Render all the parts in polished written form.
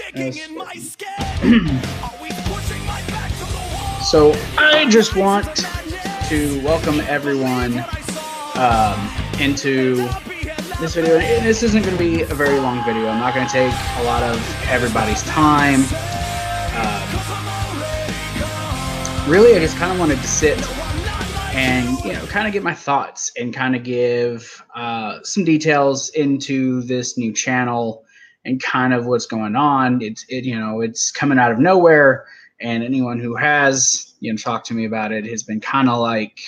So I just want to welcome everyone into this video. And this isn't going to be a very long video. I'm not going to take a lot of everybody's time. Really, I just kind of wanted to sit and, kind of get my thoughts and kind of give some details into this new channel and kind of what's going on. It's coming out of nowhere, and anyone who has, talked to me about it has been kind of like,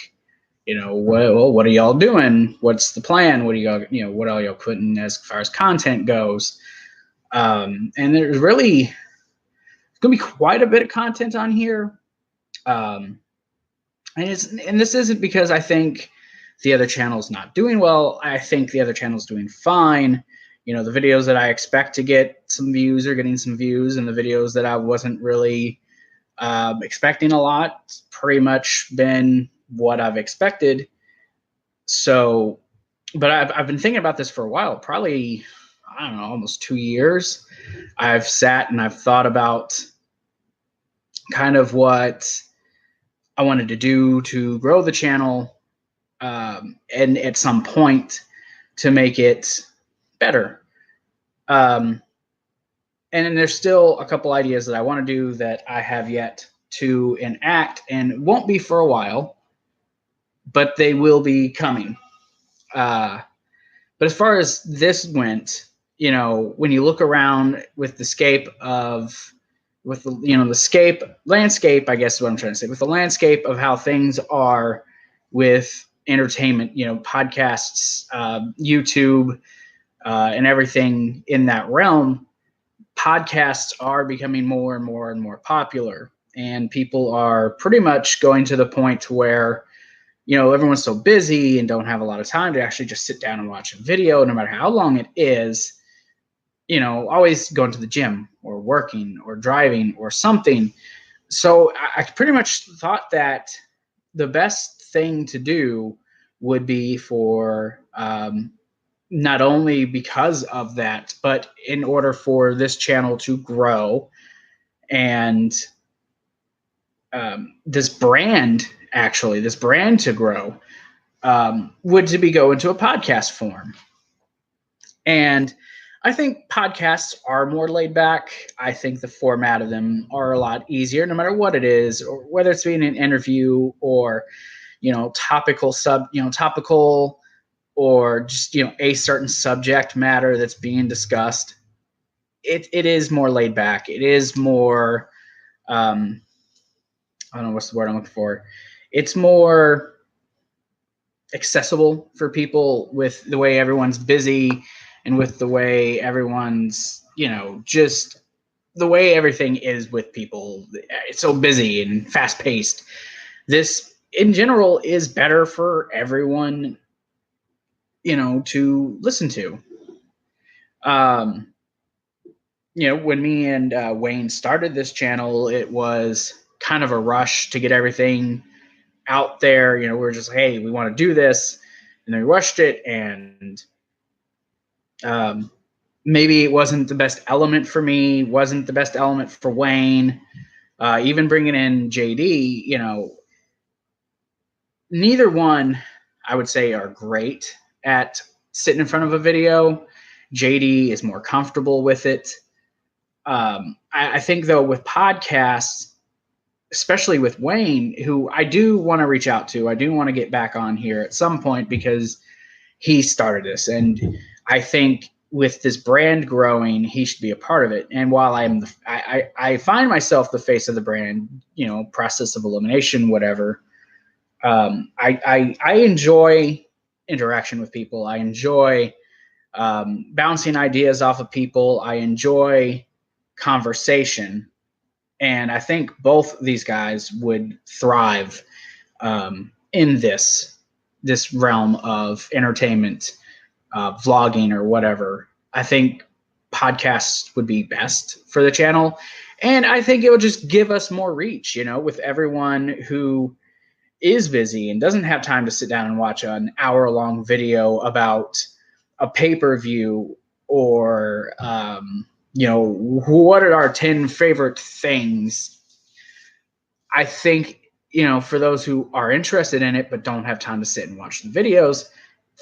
what are y'all doing? What's the plan? What are y'all, what are y'all putting as far as content goes? And there's really going to be quite a bit of content on here. And this isn't because I think the other channel's not doing well. I think the other channel's doing fine. The videos that I expect to get some views are getting some views, and the videos that I wasn't really expecting a lot, it's pretty much been what I've expected. So, but I've been thinking about this for a while, probably, I don't know, almost 2 years. I've sat and I've thought about kind of what I wanted to do to grow the channel, and at some point to make it better. And then there's still a couple ideas that I want to do that I have yet to enact, and won't be for a while, but they will be coming. But as far as this went, when you look around with the scape of, the landscape, I guess is what I'm trying to say, with the landscape of how things are with entertainment, podcasts, YouTube, and everything in that realm, podcasts are becoming more and more and more popular, and people are pretty much going to the point where, everyone's so busy and don't have a lot of time to actually just sit down and watch a video, no matter how long it is. Always going to the gym or working or driving or something. So I pretty much thought that the best thing to do would be for, not only because of that, but in order for this channel to grow and this brand to grow, would to be go into a podcast form. And I think podcasts are more laid back. I think the format of them are a lot easier, no matter what it is, or whether it's being an interview or, topical or just, a certain subject matter that's being discussed. It is more laid back. It is more, I don't know what's the word I'm looking for. It's more accessible for people with the way everyone's busy, and with the way everyone's, just the way everything is with people. It's so busy and fast paced. This in general is better for everyone, to listen to. When me and Wayne started this channel, it was kind of a rush to get everything out there. We were just, hey, we want to do this, and then we rushed it, and maybe it wasn't the best element for me, wasn't the best element for Wayne. Even bringing in JD, neither one, I would say, are great at sitting in front of a video. JD is more comfortable with it. I think, though, with podcasts, especially with Wayne, who I do want to reach out to, I do want to get back on here at some point, because he started this, and I think with this brand growing, he should be a part of it. And while I find myself the face of the brand, process of elimination, whatever, I enjoy interaction with people. I enjoy bouncing ideas off of people. I enjoy conversation. And I think both these guys would thrive in this realm of entertainment, vlogging or whatever. I think podcasts would be best for the channel. And I think it would just give us more reach, with everyone who is busy and doesn't have time to sit down and watch an hour-long video about a pay-per-view or what are our 10 favorite things? I think, for those who are interested in it but don't have time to sit and watch the videos,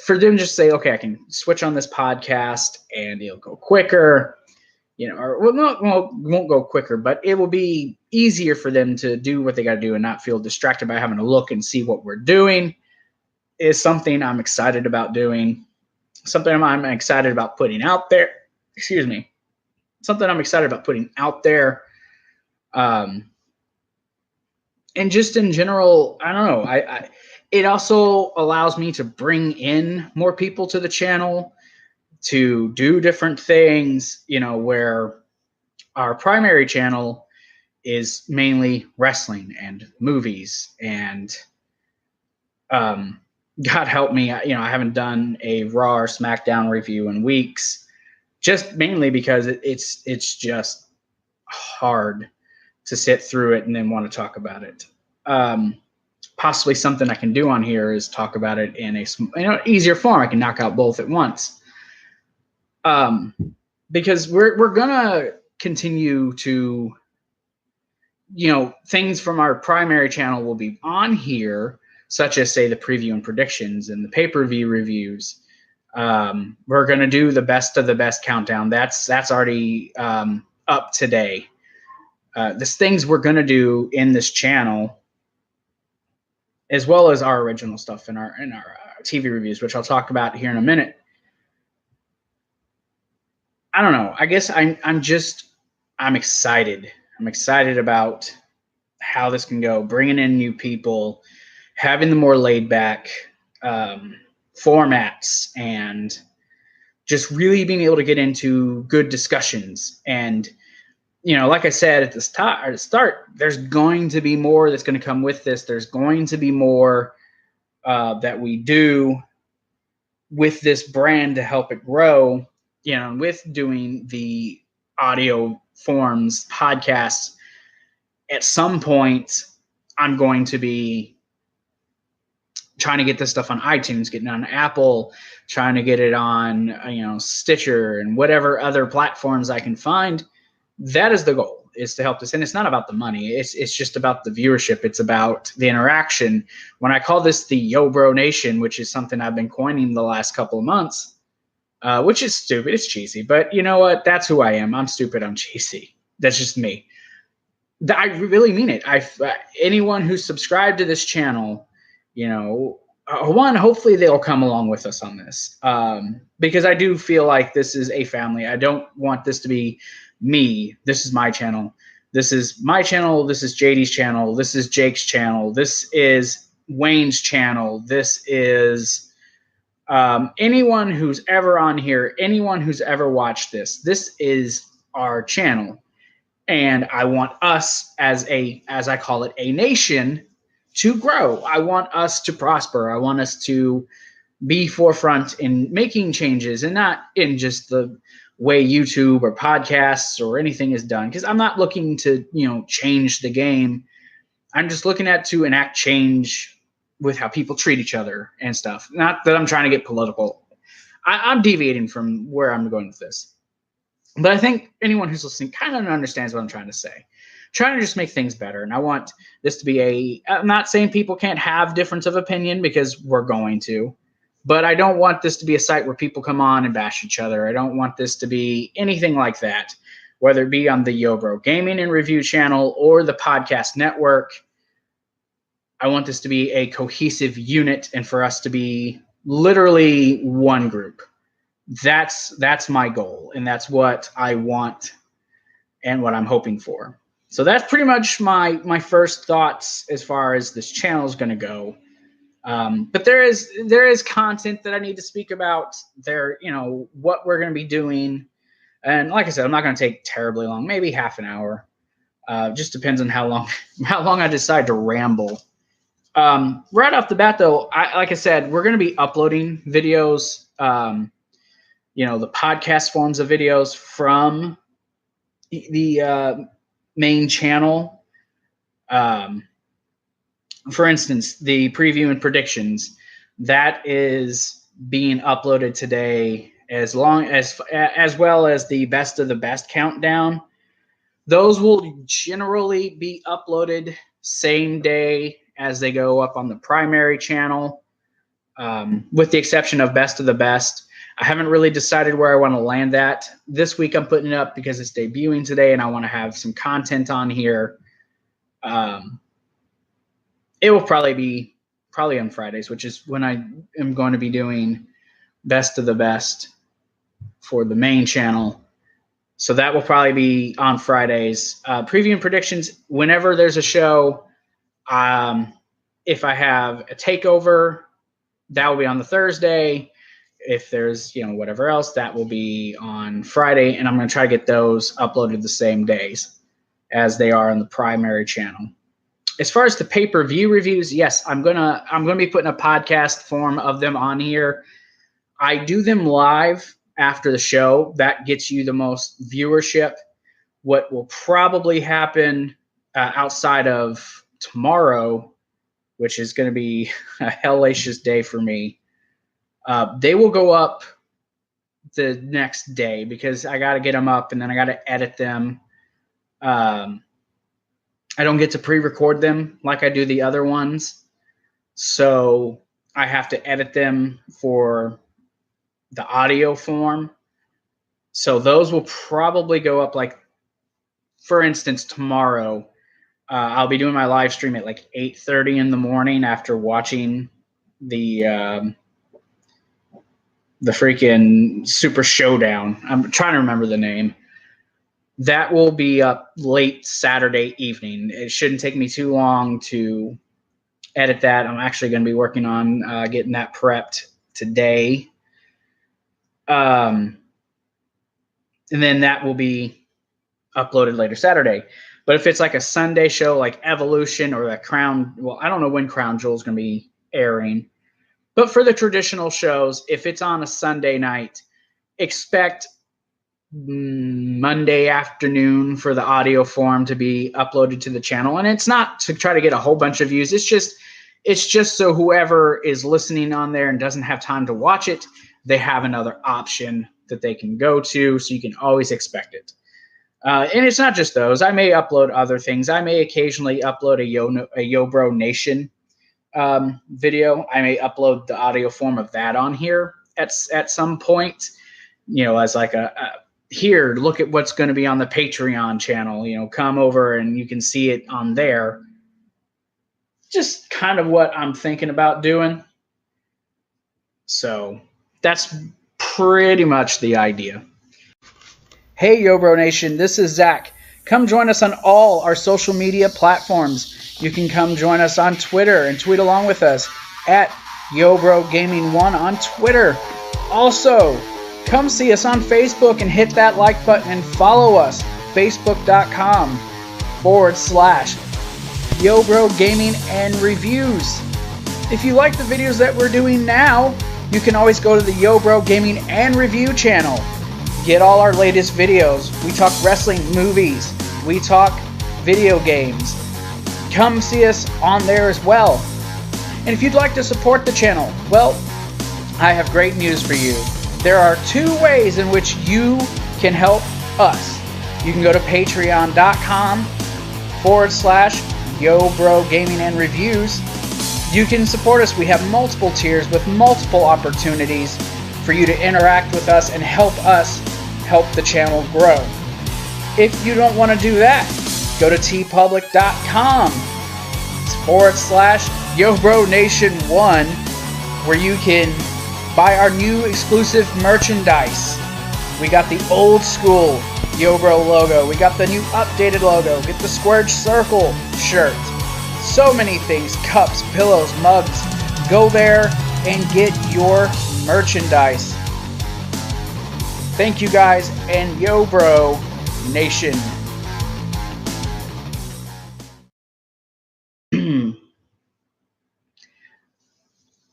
for them just say, okay, I can switch on this podcast and it'll go quicker, or won't go quicker, but it will be easier for them to do what they got to do and not feel distracted by having to look and see what we're doing. Is something I'm excited about doing, something I'm excited about putting out there. Excuse me. Something I'm excited about putting out there. And just in general, I don't know. It also allows me to bring in more people to the channel to do different things, where our primary channel is mainly wrestling and movies and, God help me, I haven't done a Raw or SmackDown review in weeks, just mainly because it's just hard to sit through it and then want to talk about it. Possibly something I can do on here is talk about it in a easier form. I can knock out both at once. Because we're gonna continue to, things from our primary channel will be on here, such as, say, the preview and predictions and the pay-per-view reviews. We're going to do the best of the best countdown. That's already up today. There's things we're going to do in this channel, as well as our original stuff in our TV reviews, which I'll talk about here in a minute. I don't know. I guess I'm excited. I'm excited about how this can go, bringing in new people, having the more laid back formats, and just really being able to get into good discussions. And, like I said at the start, there's going to be more that's going to come with this. There's going to be more that we do with this brand to help it grow, with doing the audio forms, podcasts. At some point, I'm going to be trying to get this stuff on iTunes, getting on Apple, trying to get it on, Stitcher and whatever other platforms I can find. That is the goal, is to help this. And it's not about the money. It's just about the viewership. It's about the interaction. When I call this the Yo Bro Nation, which is something I've been coining the last couple of months, which is stupid. It's cheesy, but you know what? That's who I am. I'm stupid. I'm cheesy. That's just me. I really mean it. Anyone who's subscribed to this channel, hopefully they'll come along with us on this, because I do feel like this is a family. I don't want this to be me. This is my channel. This is my channel. This is JD's channel. This is Jake's channel. This is Wayne's channel. This is anyone who's ever on here, anyone who's ever watched this. This is our channel. And I want us as I call it, a nation to grow. I want us to prosper. I want us to be forefront in making changes, and not in just the way YouTube or podcasts or anything is done. Because I'm not looking to, change the game. I'm just looking to enact change with how people treat each other and stuff. Not that I'm trying to get political. I'm deviating from where I'm going with this. But I think anyone who's listening kind of understands what I'm trying to say. I'm trying to just make things better. And I want this to be I'm not saying people can't have difference of opinion, because we're going to. But I don't want this to be a site where people come on and bash each other. I don't want this to be anything like that, whether it be on the Yo Bro Gaming and Review channel or the podcast network. I want this to be a cohesive unit, and for us to be literally one group. That's my goal, and that's what I want and what I'm hoping for. So that's pretty much my first thoughts as far as this channel is going to go. But there is content that I need to speak about there, what we're going to be doing. And like I said, I'm not going to take terribly long, maybe half an hour. Just depends on how long I decide to ramble. Right off the bat, though, like I said, we're going to be uploading videos, the podcast forms of videos from the main channel. For instance, the preview and predictions, that is being uploaded today as well as the best of the best countdown. Those will generally be uploaded same day as they go up on the primary channel, with the exception of best of the best. I haven't really decided where I want to land that. This week I'm putting it up because it's debuting today and I want to have some content on here. It will probably be on Fridays, which is when I am going to be doing best of the best for the main channel. So that will probably be on Fridays. Preview and predictions, whenever there's a show, if I have a takeover, that will be on the Thursday. If there's, whatever else, that will be on Friday. And I'm going to try to get those uploaded the same days as they are on the primary channel. As far as the pay-per-view reviews, yes, I'm gonna be putting a podcast form of them on here. I do them live after the show. That gets you the most viewership. What will probably happen outside of tomorrow, which is going to be a hellacious day for me, they will go up the next day because I got to get them up and then I got to edit them. I don't get to pre-record them like I do the other ones. So I have to edit them for the audio form. So those will probably go up, like, for instance, tomorrow. I'll be doing my live stream at like 8:30 in the morning after watching the freaking Super Showdown. I'm trying to remember the name. That will be up late Saturday evening. It shouldn't take me too long to edit that. I'm actually going to be working on getting that prepped today. And then that will be uploaded later Saturday. But if it's like a Sunday show like Evolution or that Crown, well, I don't know when Crown Jewel is going to be airing. But for the traditional shows, if it's on a Sunday night, expect Monday afternoon for the audio form to be uploaded to the channel. And it's not to try to get a whole bunch of views. It's just so whoever is listening on there and doesn't have time to watch it, they have another option that they can go to, so you can always expect it. And it's not just those. I may upload other things. I may occasionally upload a YoBro Nation video. I may upload the audio form of that on here at some point, as like here, look at what's going to be on the Patreon channel, come over and you can see it on there. Just kind of what I'm thinking about doing. So that's pretty much the idea. Hey, YoBro Nation, this is Zach. Come join us on all our social media platforms. You can come join us on Twitter and tweet along with us at YoBroGaming1 on Twitter. Also, come see us on Facebook and hit that like button and follow us. Facebook.com/YoBro Gaming and Reviews. If you like the videos that we're doing now, you can always go to the YoBro Gaming and Review channel. Get all our latest videos. We talk wrestling, movies. We talk video games. Come see us on there as well. And if you'd like to support the channel, well, I have great news for you. There are two ways in which you can help us. You can go to patreon.com/YoBro Gaming and Reviews. You can support us. We have multiple tiers with multiple opportunities for you to interact with us and help us help the channel grow. If you don't want to do that, go to tpublic.com/YoBroNation1, where you can buy our new exclusive merchandise. We got the old school YoBro logo. We got the new updated logo. Get the squared circle shirt. So many things. Cups, pillows, mugs. Go there and get your merchandise. Thank you guys, and YoBro Nation.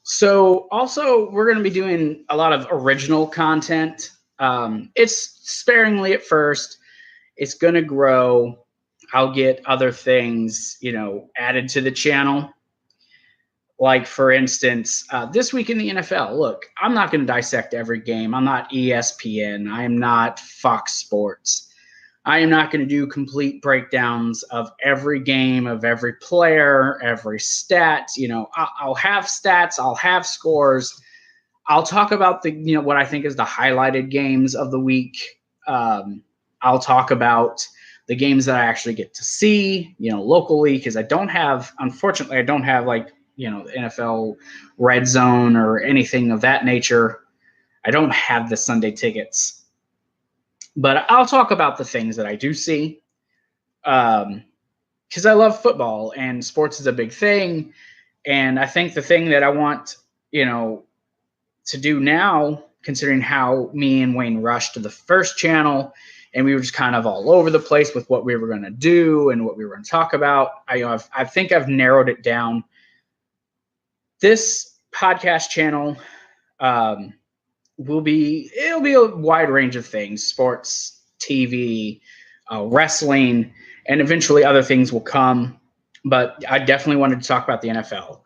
So also, we're going to be doing a lot of original content. It's sparingly at first. It's going to grow. I'll get other things, added to the channel. Like, for instance, this week in the NFL, look, I'm not going to dissect every game. I'm not ESPN. I am not Fox Sports. I am not going to do complete breakdowns of every game, of every player, every stat. I'll have stats. I'll have scores. I'll talk about what I think is the highlighted games of the week. I'll talk about the games that I actually get to see, locally, because unfortunately, I don't have like, the NFL Red Zone or anything of that nature. I don't have the Sunday tickets. But I'll talk about the things that I do see, because I love football and sports is a big thing. And I think the thing that I want, to do now, considering how me and Wayne rushed to the first channel and we were just kind of all over the place with what we were going to do and what we were going to talk about, I think I've narrowed it down. This podcast channel it'll be a wide range of things: sports, TV, wrestling, and eventually other things will come. But I definitely wanted to talk about the NFL.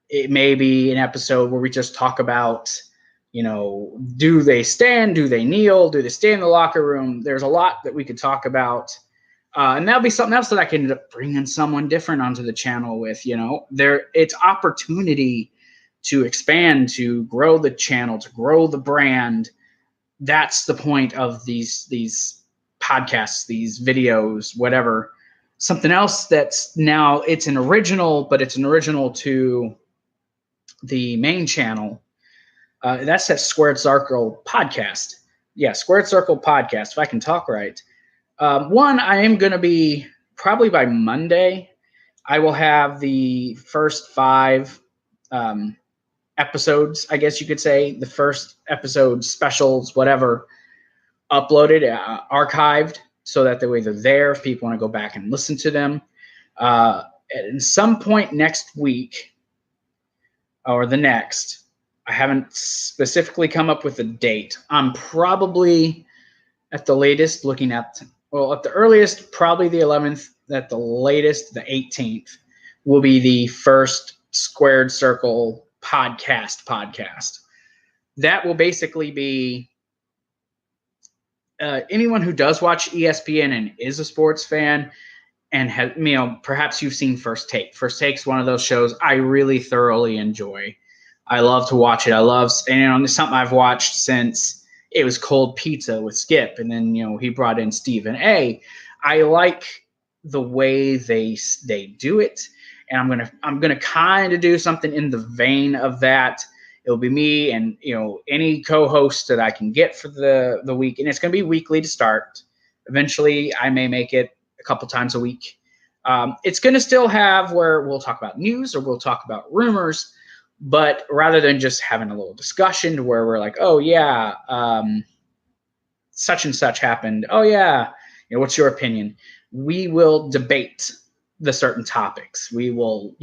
It may be an episode where we just talk about, do they stand? Do they kneel? Do they stay in the locker room? There's a lot that we could talk about. And that'll be something else that I can end up bringing someone different onto the channel with. It's opportunity to expand, to grow the channel, to grow the brand. That's the point of these podcasts, these videos, whatever. Something else that's now, it's an original, but it's an original to the main channel. That's that Squared Circle podcast. Yeah, Squared Circle podcast, if I can talk right. One, I am going to be, probably by Monday, I will have the first 5 episodes, I guess you could say, the first episode specials, whatever, uploaded, archived, so that the way they're there if people want to go back and listen to them. At some point next week or the next, I haven't specifically come up with a date. I'm probably at the latest looking at the earliest, probably the 11th, at the latest, the 18th, will be the first Squared Circle podcast. That will basically be anyone who does watch ESPN and is a sports fan and has, perhaps you've seen First Take. First Take's one of those shows I really thoroughly enjoy. I love to watch it. It's something I've watched since it was Cold Pizza with Skip, and then he brought in Stephen A. I like the way they do it, and I'm gonna kind of do something in the vein of that. It'll be me and any co-host that I can get for the week, and it's gonna be weekly to start. Eventually, I may make it a couple times a week. It's gonna still have where we'll talk about news or we'll talk about rumors. But rather than just having a little discussion where we're like, oh, yeah, such and such happened. Oh, yeah, what's your opinion? We will debate the certain topics. We will,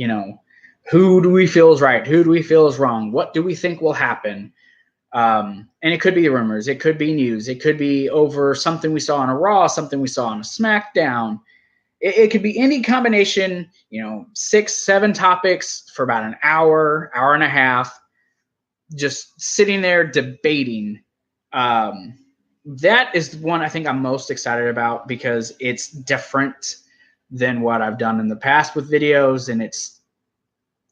who do we feel is right? Who do we feel is wrong? What do we think will happen? And it could be rumors. It could be news. It could be over something we saw on a Raw, something we saw on a SmackDown. It could be any combination, 6, 7 topics for about an hour and a half, just sitting there debating. That is one I think I'm most excited about because it's different than what I've done in the past with videos, and it's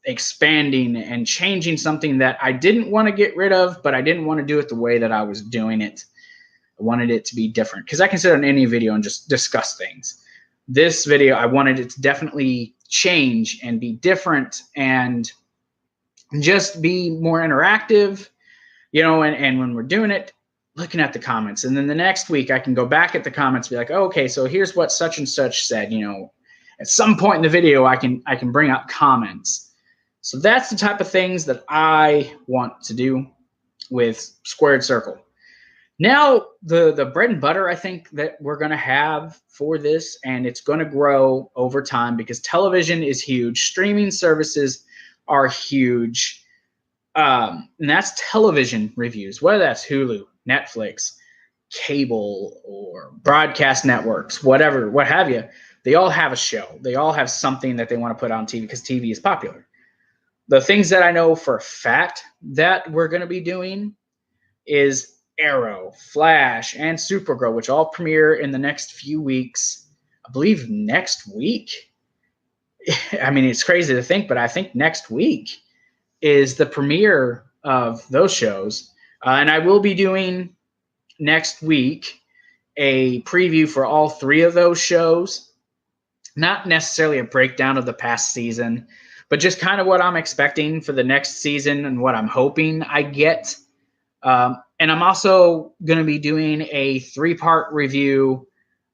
expanding and changing something that I didn't want to get rid of, but I didn't want to do it the way that I was doing it. I wanted it to be different because I can sit on any video and just discuss things. This video, I wanted it to definitely change and be different and just be more interactive, and when we're doing it, looking at the comments. And then the next week I can go back at the comments and be like, oh, okay, so here's what such and such said, at some point in the video I can bring up comments. So that's the type of things that I want to do with Squared Circle. Now, the bread and butter, I think, that we're going to have for this, and it's going to grow over time because television is huge. Streaming services are huge. And that's television reviews, whether that's Hulu, Netflix, cable, or broadcast networks, whatever, what have you. They all have a show. They all have something that they want to put on TV because TV is popular. The things that I know for a fact that we're going to be doing is Arrow, Flash, and Supergirl, which all premiere in the next few weeks. I believe next week. I mean, it's crazy to think, but I think next week is the premiere of those shows. And I will be doing next week a preview for all three of those shows. Not necessarily a breakdown of the past season, but just kind of what I'm expecting for the next season and what I'm hoping I get. And I'm also going to be doing a 3-part review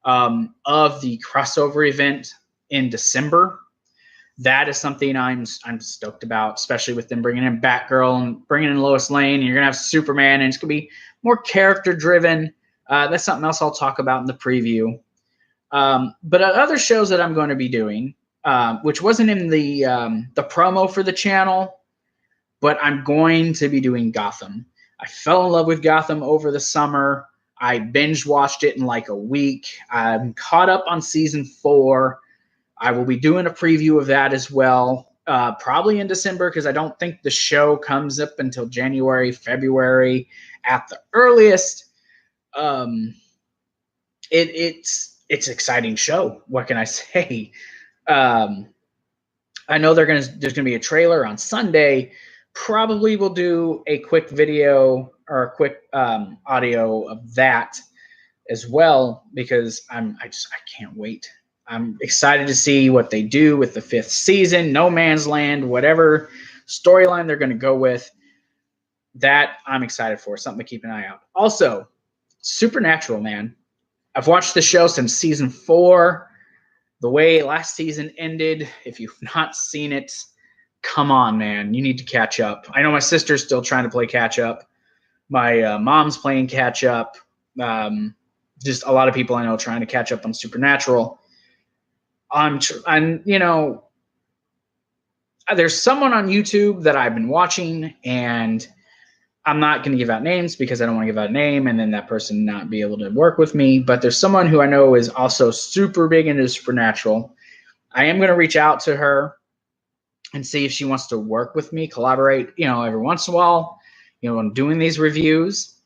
of the crossover event in December. That is something I'm stoked about, especially with them bringing in Batgirl and bringing in Lois Lane. And you're going to have Superman, and it's going to be more character-driven. That's something else I'll talk about in the preview. But other shows that I'm going to be doing, which wasn't in the promo for the channel, but I'm going to be doing Gotham. I fell in love with Gotham over the summer. I binge watched it in like a week. I'm caught up on season 4. I will be doing a preview of that as well, probably in December, because I don't think the show comes up until January, February at the earliest. It's an exciting show. What can I say? I know there's gonna be a trailer on Sunday. Probably will do a quick video or a quick audio of that as well, because I can't wait. I'm excited to see what they do with the 5th season, No Man's Land, whatever storyline they're going to go with. That I'm excited for, something to keep an eye out. Also, Supernatural, man. I've watched the show since season 4. The way last season ended, if you've not seen it, come on, man. You need to catch up. I know my sister's still trying to play catch up. My mom's playing catch up. Just a lot of people I know trying to catch up on Supernatural. There's someone on YouTube that I've been watching, and I'm not going to give out names because I don't want to give out a name and then that person not be able to work with me. But there's someone who I know is also super big into Supernatural. I am going to reach out to her and see if she wants to work with me, collaborate, every once in a while, when I'm doing these reviews,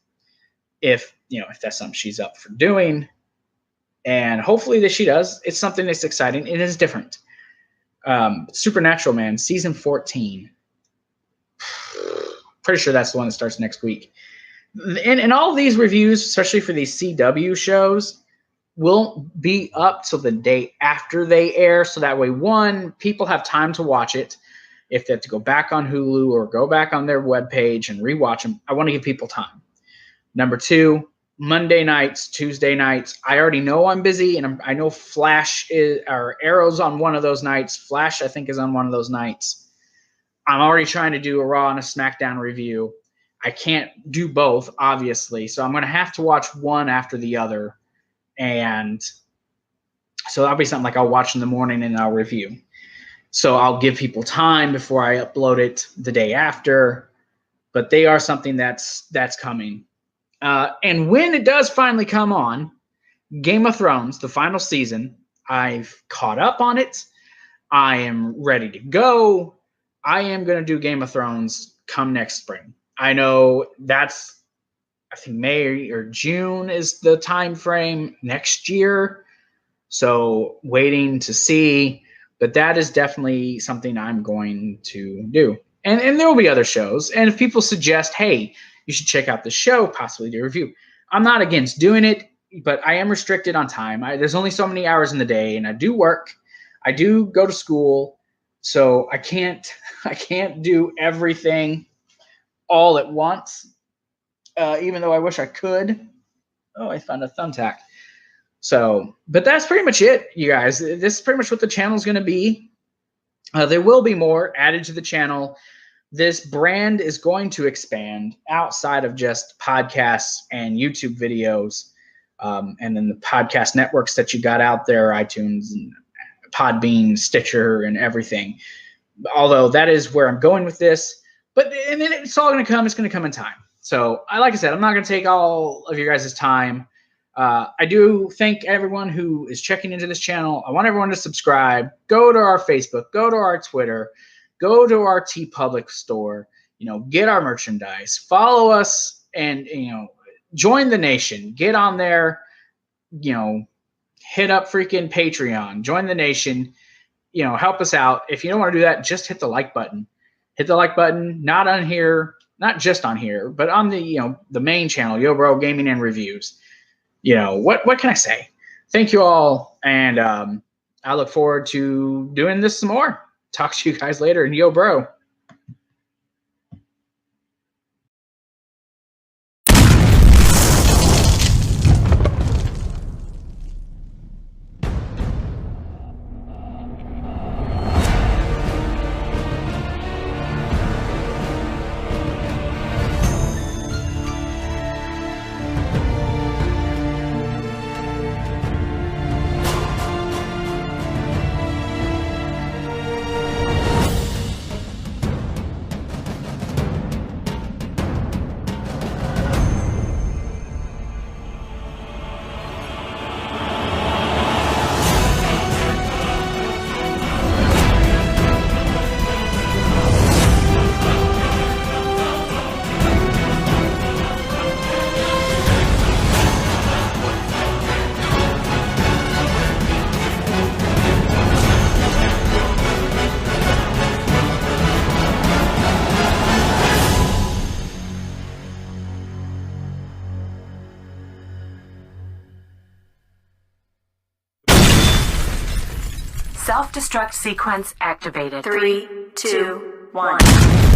if that's something she's up for doing. And hopefully that she does. It's something that's exciting. It is different. Supernatural, man, season 14. Pretty sure that's the one that starts next week. And all of these reviews, especially for these CW shows, will be up till the day after they air. So that way, one, people have time to watch it. If they have to go back on Hulu or go back on their webpage and rewatch them, I want to give people time. Number 2, Monday nights, Tuesday nights. I already know I'm busy, and I know Flash or Arrow's on one of those nights. Flash, I think, is on one of those nights. I'm already trying to do a Raw and a SmackDown review. I can't do both, obviously, so I'm going to have to watch one after the other. And so that'll be something like I'll watch in the morning and I'll review. So I'll give people time before I upload it the day after. But they are something that's coming. And when it does finally come on, Game of Thrones, the final season, I've caught up on it. I am ready to go. I am going to do Game of Thrones come next spring. I know I think May or June is the time frame next year. So waiting to see. But that is definitely something I'm going to do. And there will be other shows. And if people suggest, hey, you should check out the show, possibly do a review, I'm not against doing it, but I am restricted on time. There's only so many hours in the day, and I do work. I do go to school, so I can't do everything all at once, even though I wish I could. Oh, I found a thumbtack. So, but that's pretty much it, you guys. This is pretty much what the channel is going to be. There will be more added to the channel. This brand is going to expand outside of just podcasts and YouTube videos, and then the podcast networks that you got out there, iTunes and Podbean, Stitcher, and everything. Although that is where I'm going with this. And then it's all going to come. It's going to come in time. So, like I said, I'm not going to take all of your guys' time. I do thank everyone who is checking into this channel. I want everyone to subscribe. Go to our Facebook. Go to our Twitter. go to our TeePublic store, get our merchandise, follow us, and, join the nation. Get on there, hit up freaking Patreon, join the nation, help us out. If you don't want to do that, just hit the like button. Hit the like button, not on here, not just on here, but on the, the main channel, Yo Bro Gaming and Reviews. What can I say? Thank you all, and I look forward to doing this some more. Talk to you guys later, and Yo Bro. Self-destruct sequence activated. 3, 2, 1.